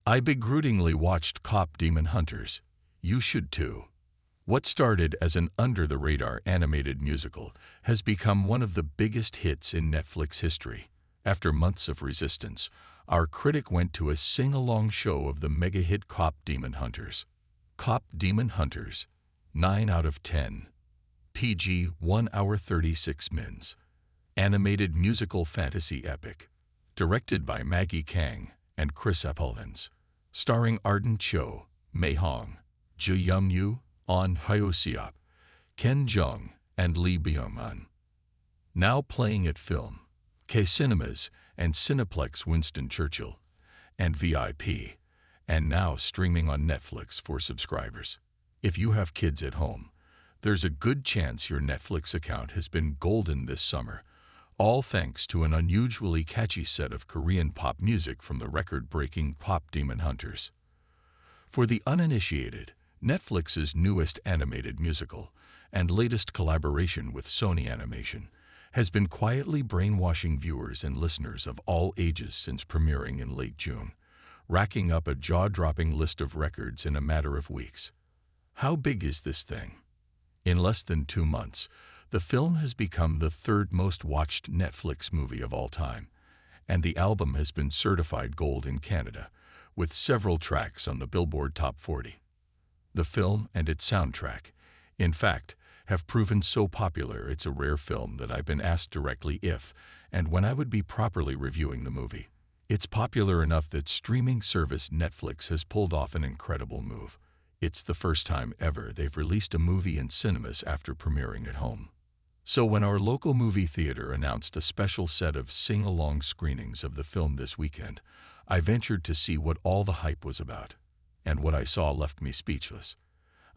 I begrudingly watched KPop Demon Hunters. You should too. What started as an under-the-radar animated musical has become one of the biggest hits in Netflix history. After months of resistance, our critic went to a sing-along show of the mega-hit KPop Demon Hunters. KPop Demon Hunters, 9 out of 10. PG, 1 hour 36 mins. Animated musical fantasy epic. Directed by Maggie Kang and Chris Appelhans. Starring Arden Cho, Mei Hong, Ji Yum-yu, On Hyo-seop, Ken Jeong, and Lee Byung-hun. Now playing at Film.Ca cinemas and Cineplex Winston Churchill, and VIP, and now streaming on Netflix for subscribers. If you have kids at home, there's a good chance your Netflix account has been golden this summer, all thanks to an unusually catchy set of Korean pop music from the record-breaking KPop Demon Hunters. For the uninitiated, Netflix's newest animated musical and latest collaboration with Sony Animation has been quietly brainwashing viewers and listeners of all ages since premiering in late June, racking up a jaw-dropping list of records in a matter of weeks. How big is this thing? In less than 2 months, the film has become the third most watched Netflix movie of all time, and the album has been certified gold in Canada, with several tracks on the Billboard Top 40. The film and its soundtrack, in fact, have proven so popular it's a rare film that I've been asked directly if and when I would be properly reviewing the movie. It's popular enough that streaming service Netflix has pulled off an incredible move. It's the first time ever they've released a movie in cinemas after premiering at home. So when our local movie theater announced a special set of sing-along screenings of the film this weekend, I ventured to see what all the hype was about. And what I saw left me speechless.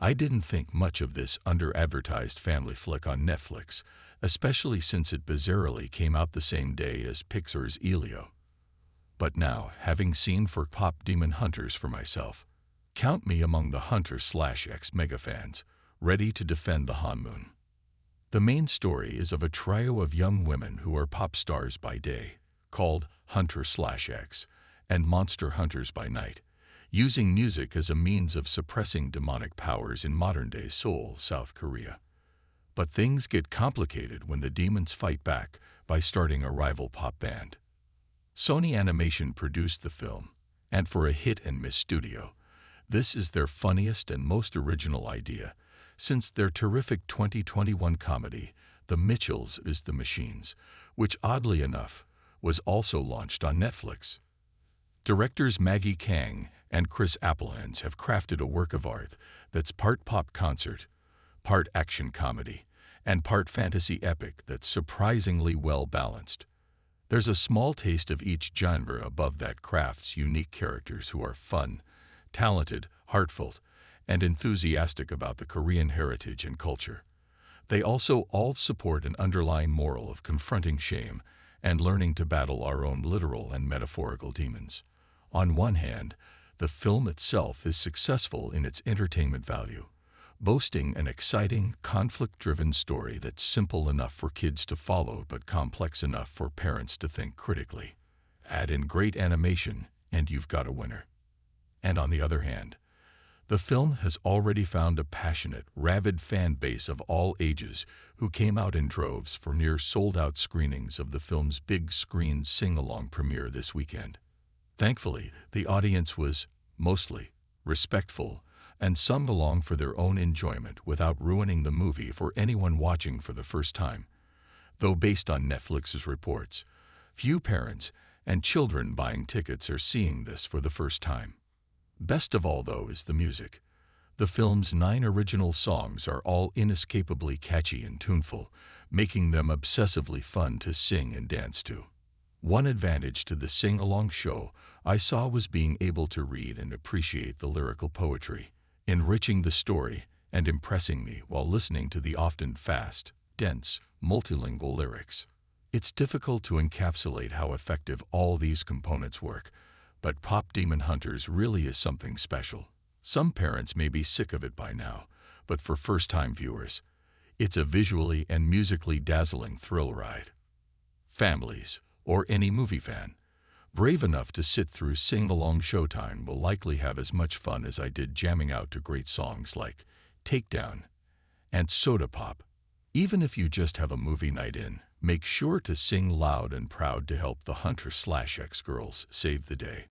I didn't think much of this under-advertised family flick on Netflix, especially since it bizarrely came out the same day as Pixar's Elio. But now, having seen KPop Demon Hunters for myself, count me among the Hunter/X megafans, ready to defend the Hanmoon. The main story is of a trio of young women who are pop stars by day, called Hunter/X, and monster hunters by night, using music as a means of suppressing demonic powers in modern-day Seoul, South Korea. But things get complicated when the demons fight back by starting a rival pop band. Sony Animation produced the film, and for a hit-and-miss studio, this is their funniest and most original idea, since their terrific 2021 comedy, The Mitchells is the Machines, which oddly enough was also launched on Netflix. Directors Maggie Kang and Chris Appelhans have crafted a work of art that's part pop concert, part action comedy, and part fantasy epic that's surprisingly well balanced. There's a small taste of each genre above that craft's unique characters who are fun, talented, heartfelt, and enthusiastic about the Korean heritage and culture. They also all support an underlying moral of confronting shame and learning to battle our own literal and metaphorical demons. On one hand, the film itself is successful in its entertainment value, boasting an exciting, conflict-driven story that's simple enough for kids to follow but complex enough for parents to think critically. Add in great animation, and you've got a winner. And on the other hand, the film has already found a passionate, rabid fan base of all ages who came out in droves for near sold-out screenings of the film's big-screen sing-along premiere this weekend. Thankfully, the audience was, mostly, respectful and sung along for their own enjoyment without ruining the movie for anyone watching for the first time. Though based on Netflix's reports, few parents and children buying tickets are seeing this for the first time. Best of all, though, is the music. The film's 9 original songs are all inescapably catchy and tuneful, making them obsessively fun to sing and dance to. One advantage to the sing-along show I saw was being able to read and appreciate the lyrical poetry, enriching the story and impressing me while listening to the often fast, dense, multilingual lyrics. It's difficult to encapsulate how effective all these components work, but KPop Demon Hunters really is something special. Some parents may be sick of it by now, but for first-time viewers, it's a visually and musically dazzling thrill ride. Families, or any movie fan, brave enough to sit through sing-along showtime will likely have as much fun as I did jamming out to great songs like Takedown and Soda Pop. Even if you just have a movie night in, make sure to sing loud and proud to help the Hunter/X girls save the day.